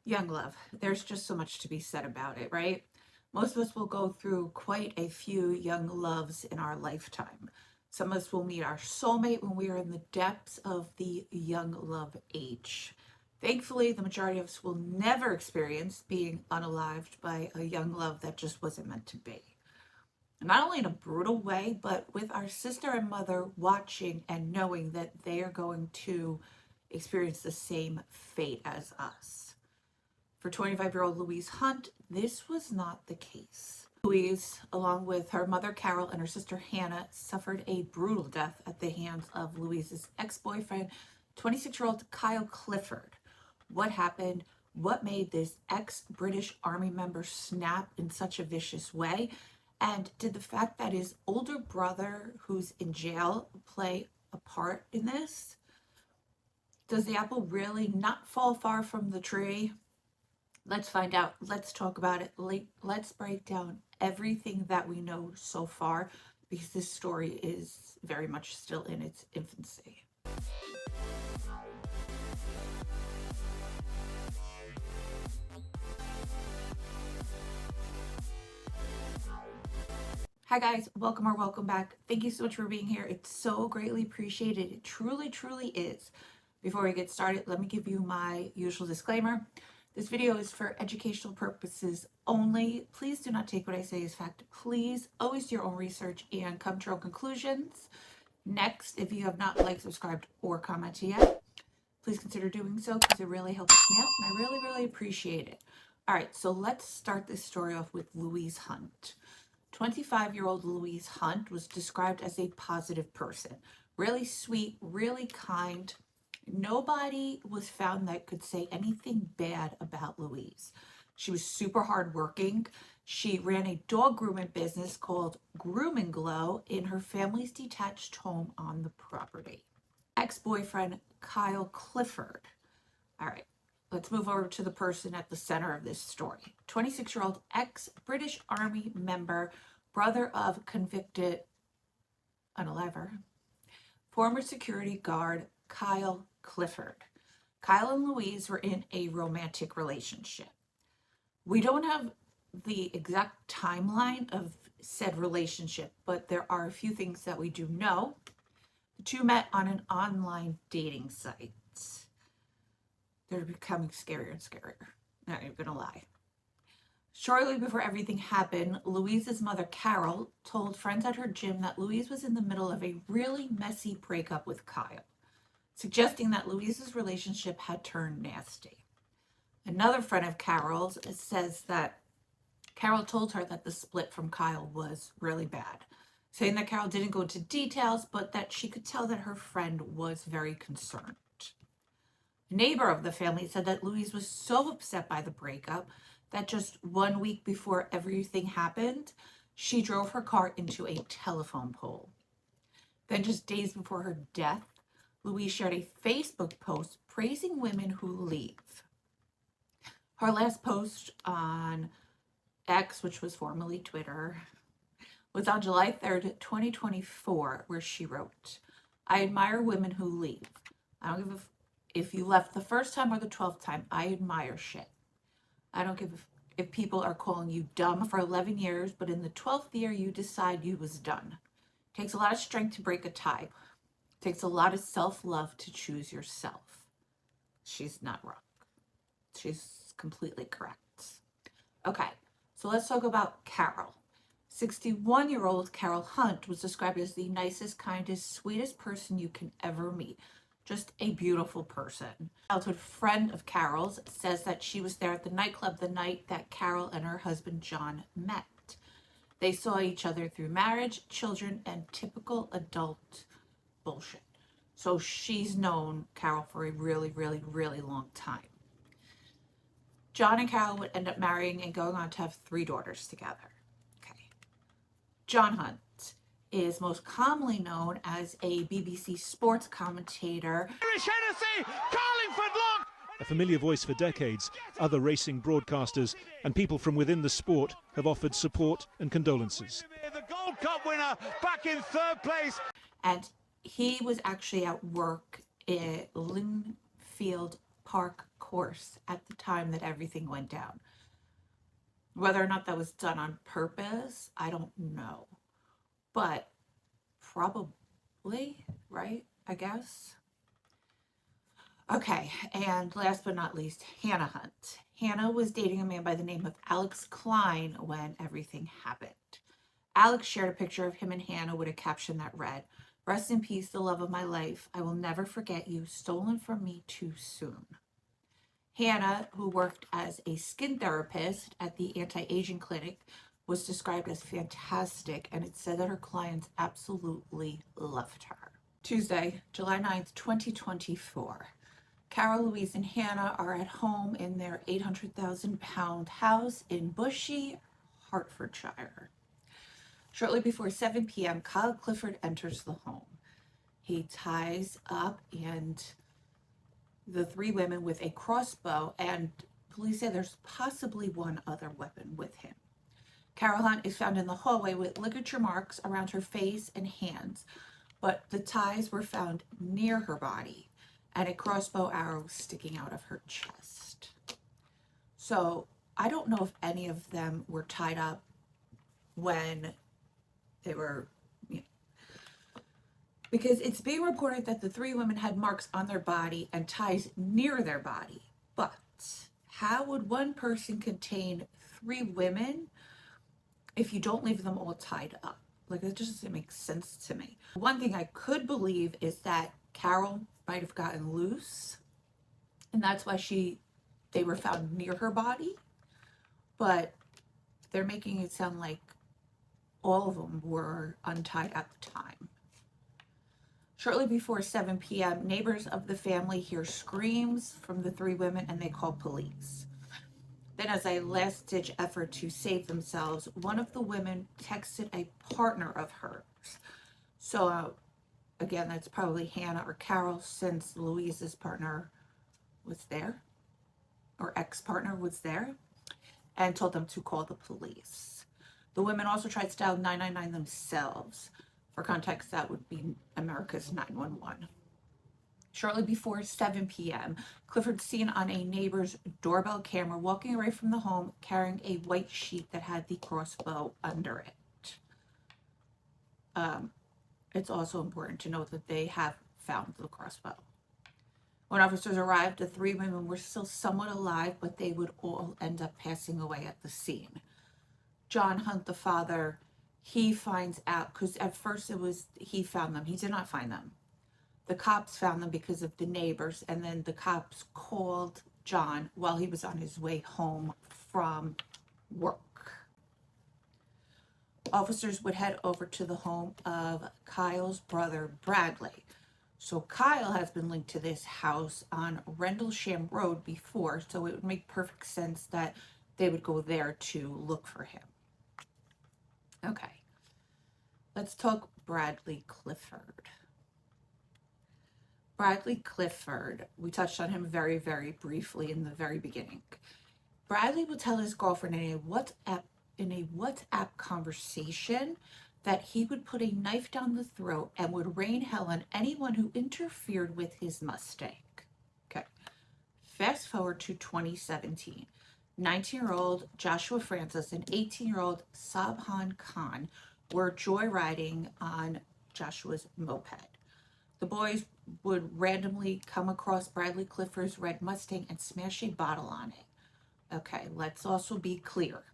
Young love. There's just so much to be said about it, right? Most of us will go through quite a few young loves in our lifetime. Some of us will meet our soulmate when we are in the depths of the young love age. Thankfully, the majority of us will never experience being unalived by a young love that just wasn't meant to be. Not only in a brutal way, but with our sister and mother watching and knowing that they are going to experience the same fate as us. For 25-year-old Louise Hunt, this was not the case. Louise, along with her mother Carol and her sister Hannah, suffered a brutal death at the hands of Louise's ex-boyfriend, 26-year-old Kyle Clifford. What happened? What made this ex-British Army member snap in such a vicious way? And did the fact that his older brother, who's in jail, play a part in this? Does the apple really not fall far from the tree? Let's find out. Let's talk about it. Let's break down everything that we know so far, because this story is very much still in its infancy. Hi guys, welcome or welcome back. Thank you so much for being here. It's so greatly appreciated. It truly, truly is. Before we get started, let me give you my usual disclaimer. This video is for educational purposes only. Please do not take what I say as fact. Please always do your own research and come to your own conclusions. Next, if you have not liked, subscribed, or commented yet, please consider doing so because it really helps me out and I really, really appreciate it. All right, so let's start this story off with Louise Hunt. 25-year-old Louise Hunt was described as a positive person, really sweet, really kind. Nobody was found that could say anything bad about Louise. She was super hardworking. She ran a dog grooming business called Groom and Glow in her family's detached home on the property. Ex-boyfriend Kyle Clifford. All right, let's move over to the person at the center of this story. 26-year-old ex-British Army member, brother of convicted unaliver, former security guard Kyle Clifford. Kyle and Louise were in a romantic relationship. We don't have the exact timeline of said relationship, but there are a few things that we do know. The two met on an online dating site. They're becoming scarier and scarier. Not even gonna lie. Shortly before everything happened, Louise's mother, Carol, told friends at her gym that Louise was in the middle of a really messy breakup with Kyle, suggesting that Louise's relationship had turned nasty. Another friend of Carol's says that Carol told her that the split from Kyle was really bad, saying that Carol didn't go into details, but that she could tell that her friend was very concerned. A neighbor of the family said that Louise was so upset by the breakup that just 1 week before everything happened, she drove her car into a telephone pole. Then just days before her death, Louise shared a Facebook post praising women who leave. Her last post on X, which was formerly Twitter, was on July 3rd, 2024, where she wrote, "I admire women who leave. I don't give if you left the first time or the 12th time. I admire shit. I don't give if people are calling you dumb for 11 years, but in the 12th year you decide you was done. It takes a lot of strength to break a tie. It takes a lot of self-love to choose yourself." She's not wrong. She's completely correct. Okay, so let's talk about Carol. 61-year-old Carol Hunt was described as the nicest, kindest, sweetest person you can ever meet. Just a beautiful person. A childhood friend of Carol's says that she was there at the nightclub the night that Carol and her husband John met. They saw each other through marriage, children, and typical adult bullshit. So she's known Carol for a really, really, really long time. John and Carol would end up marrying and going on to have 3 daughters together. Okay. John Hunt is most commonly known as a BBC sports commentator. A familiar voice for decades, other racing broadcasters and people from within the sport have offered support and condolences. The Gold Cup winner back in 3rd place. And he was actually at work at Linfield park course at the time that everything went down. Whether or not that was done on purpose, I don't know. But probably, right? I guess. Okay, and last but not least, Hannah Hunt. Hannah was dating a man by the name of Alex Klein when everything happened. Alex shared a picture of him and Hannah with a caption that read, "Rest in peace, the love of my life. I will never forget you, stolen from me too soon." Hannah, who worked as a skin therapist at the anti-aging clinic, was described as fantastic, and it said that her clients absolutely loved her. Tuesday, July 9th, 2024. Carol, Louise, and Hannah are at home in their 800,000-pound house in Bushy, Hertfordshire. Shortly before 7 p.m., Kyle Clifford enters the home. He ties up the three women with a crossbow, and police say there's possibly one other weapon with him. Carol Hunt is found in the hallway with ligature marks around her face and hands, but the ties were found near her body, and a crossbow arrow sticking out of her chest. So I don't know if any of them were tied up when they were, because it's being reported that the three women had marks on their body and ties near their body. But how would one person contain three women if you don't leave them all tied up? Like, that just doesn't make sense to me. One thing I could believe is that Carol might have gotten loose, and that's why they were found near her body. But they're making it sound like all of them were untied at the time. Shortly before 7 p.m., neighbors of the family hear screams from the three women, and they call police. Then, as a last-ditch effort to save themselves, one of the women texted a partner of hers. So, again, that's probably Hannah or Carol, since Louise's partner was there, or ex-partner was there, and told them to call the police. The women also tried to dial 999 themselves. For context, that would be America's 911. Shortly before 7 p.m., Clifford's seen on a neighbor's doorbell camera walking away from the home carrying a white sheet that had the crossbow under it. It's also important to note that they have found the crossbow. When officers arrived, the three women were still somewhat alive, but they would all end up passing away at the scene. John Hunt, the father, he finds out, because at first it was he found them. He did not find them. The cops found them because of the neighbors, and then the cops called John while he was on his way home from work. Officers would head over to the home of Kyle's brother, Bradley. So Kyle has been linked to this house on Rendlesham Road before, so it would make perfect sense that they would go there to look for him. Okay, let's talk Bradley Clifford. Bradley Clifford, we touched on him very, very briefly in the very beginning. Bradley would tell his girlfriend in a WhatsApp conversation that he would put a knife down the throat and would rain hell on anyone who interfered with his Mustang. Okay, fast forward to 2017. 19-year-old Joshua Francis and 18-year-old Sabhan Khan were joyriding on Joshua's moped. The boys would randomly come across Bradley Clifford's red Mustang and smash a bottle on it. Okay, let's also be clear.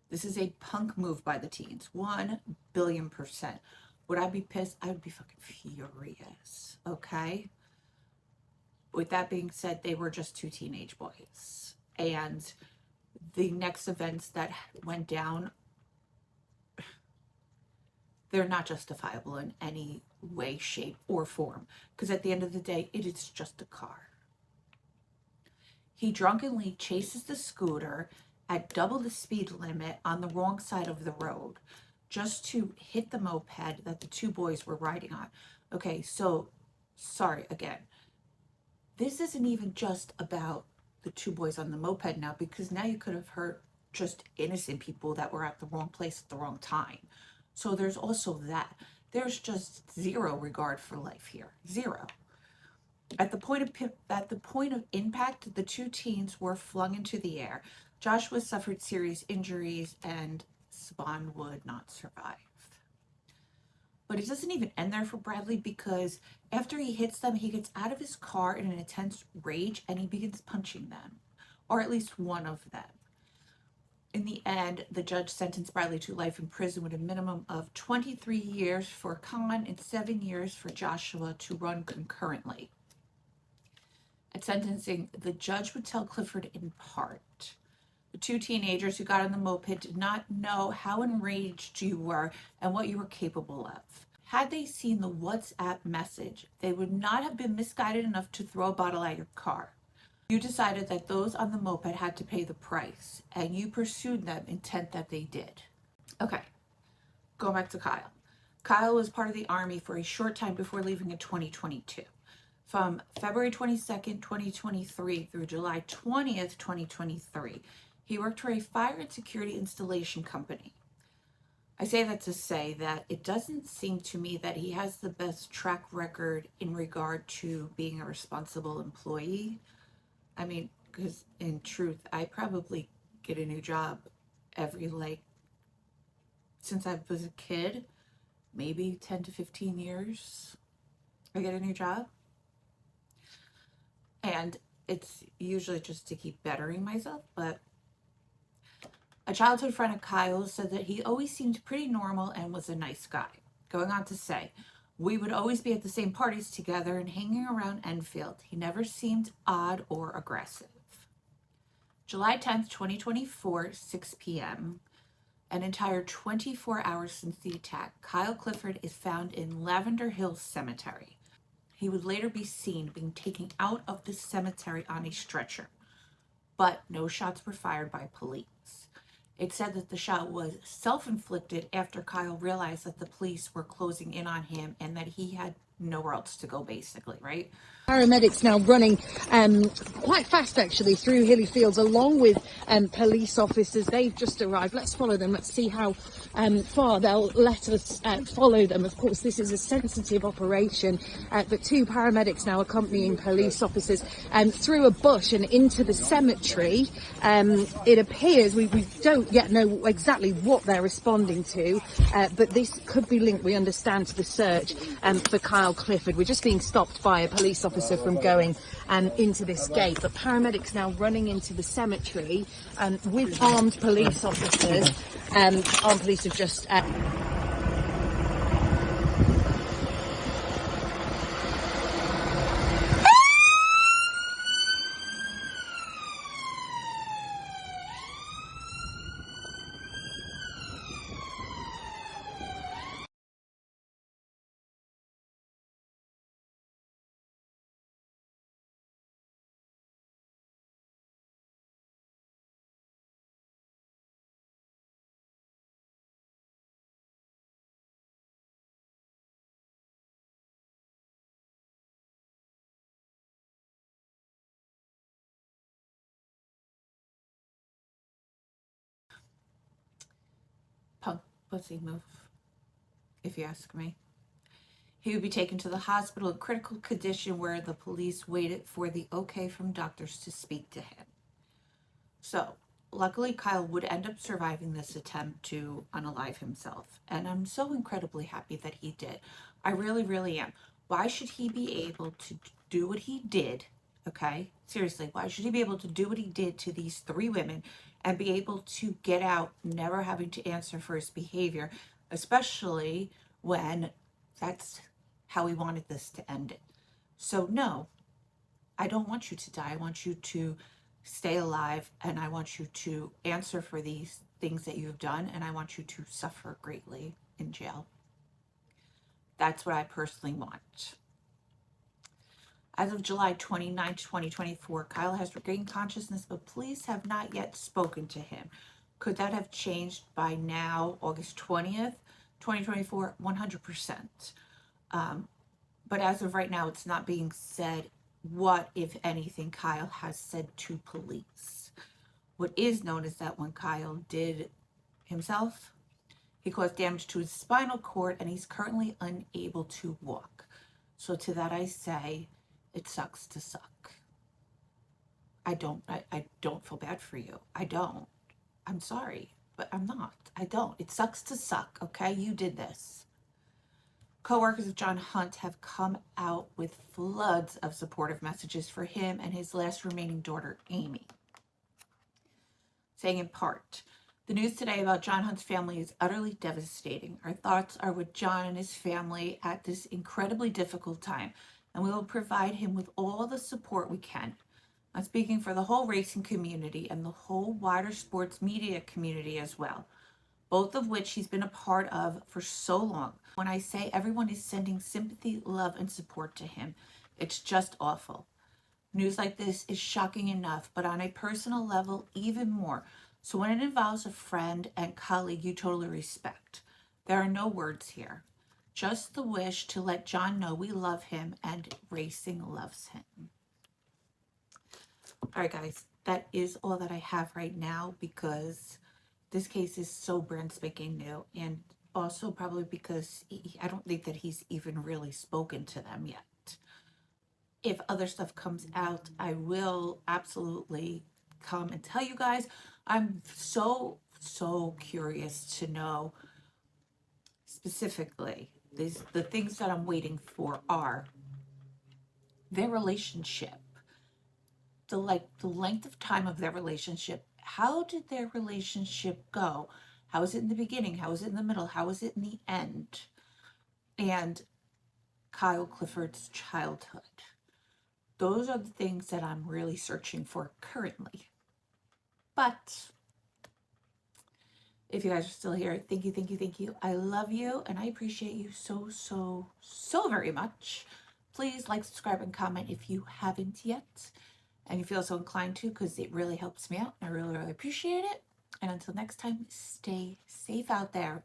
This is a punk move by the teens, 1,000,000,000%. Would I be pissed? I would be fucking furious, okay? With that being said, they were just two teenage boys. And the next events that went down, they're not justifiable in any way, shape, or form. Because at the end of the day, it is just a car. He drunkenly chases the scooter at double the speed limit on the wrong side of the road just to hit the moped that the two boys were riding on. Okay, so, sorry, again. This isn't even just about the two boys on the moped now, because now you could have hurt just innocent people that were at the wrong place at the wrong time. So there's also that. There's just zero regard for life here. Zero. At the point of impact, the two teens were flung into the air. Joshua suffered serious injuries and Spawn would not survive. But it doesn't even end there for Bradley, because after he hits them, he gets out of his car in an intense rage and he begins punching them, or at least one of them. In the end, the judge sentenced Bradley to life in prison with a minimum of 23 years for Khan and 7 years for Joshua to run concurrently. At sentencing, the judge would tell Clifford in part, the two teenagers who got on the moped did not know how enraged you were and what you were capable of. Had they seen the WhatsApp message, they would not have been misguided enough to throw a bottle at your car. You decided that those on the moped had to pay the price, and you pursued them, intent that they did. Okay, going back to Kyle. Kyle was part of the Army for a short time before leaving in 2022. From February 22nd, 2023 through July 20th, 2023, he worked for a fire and security installation company. I say that to say that it doesn't seem to me that he has the best track record in regard to being a responsible employee. I mean, because in truth, I probably get a new job every, since I was a kid, maybe 10 to 15 years, I get a new job. And it's usually just to keep bettering myself. But a childhood friend of Kyle's said that he always seemed pretty normal and was a nice guy. Going on to say, we would always be at the same parties together and hanging around Enfield. He never seemed odd or aggressive. July 10th, 2024, 6 p.m., an entire 24 hours since the attack, Kyle Clifford is found in Lavender Hills Cemetery. He would later be seen being taken out of the cemetery on a stretcher, but no shots were fired by police. It said that the shot was self-inflicted after Kyle realized that the police were closing in on him and that he had nowhere else to go, basically, right? Paramedics now running quite fast, actually, through Hilly Fields, along with police officers. They've just arrived. Let's follow them. Let's see how far they'll let us follow them. Of course, this is a sensitive operation, but two paramedics now accompanying police officers through a bush and into the cemetery. It appears, we don't yet know exactly what they're responding to, but this could be linked, we understand, to the search for Kyle Clifford. We're just being stopped by a police officer from going into this gate, but paramedics now running into the cemetery with armed police officers. Armed police have just Punk pussy move, if you ask me. He would be taken to the hospital in critical condition, where the police waited for the okay from doctors to speak to him. So, luckily, Kyle would end up surviving this attempt to unalive himself. And I'm so incredibly happy that he did. I really, really am. Why should he be able to do what he did? Okay? Seriously, why should he be able to do what he did to these three women and be able to get out, never having to answer for his behavior, especially when that's how he wanted this to end it? So no, I don't want you to die. I want you to stay alive, and I want you to answer for these things that you've done, and I want you to suffer greatly in jail. That's what I personally want. As of July 29, 2024, Kyle has regained consciousness, but police have not yet spoken to him. Could that have changed by now, August 20th, 2024? 100%. But as of right now, it's not being said what, if anything, Kyle has said to police. What is known is that when Kyle did himself, he caused damage to his spinal cord and he's currently unable to walk. So to that I say, It sucks to suck. I don't feel bad for you. I don't. I'm sorry, but I'm not. I don't. It sucks to suck, okay? You did this. Co-workers of John Hunt have come out with floods of supportive messages for him and his last remaining daughter, Amy. Saying in part, the news today about John Hunt's family is utterly devastating. Our thoughts are with John and his family at this incredibly difficult time, and we will provide him with all the support we can. I'm speaking for the whole racing community and the whole wider sports media community as well, both of which he's been a part of for so long. When I say everyone is sending sympathy, love, and support to him, it's just awful. News like this is shocking enough, but on a personal level, even more. So when it involves a friend and colleague you totally respect, there are no words here. Just the wish to let John know we love him and racing loves him. All right, guys, that is all that I have right now because this case is so brand spanking new, and also probably because I don't think that he's even really spoken to them yet. If other stuff comes out, I will absolutely come and tell you guys. I'm so curious to know specifically. The things that I'm waiting for are their relationship, the length of time of their relationship. How did their relationship go? How was it in the beginning? How was it in the middle? How was it in the end? And Kyle Clifford's childhood. Those are the things that I'm really searching for currently. But if you guys are still here, thank you, thank you, thank you. I love you and I appreciate you so very much. Please like, subscribe, and comment if you haven't yet. And you feel so inclined to, because it really helps me out. I really appreciate it. And until next time, stay safe out there.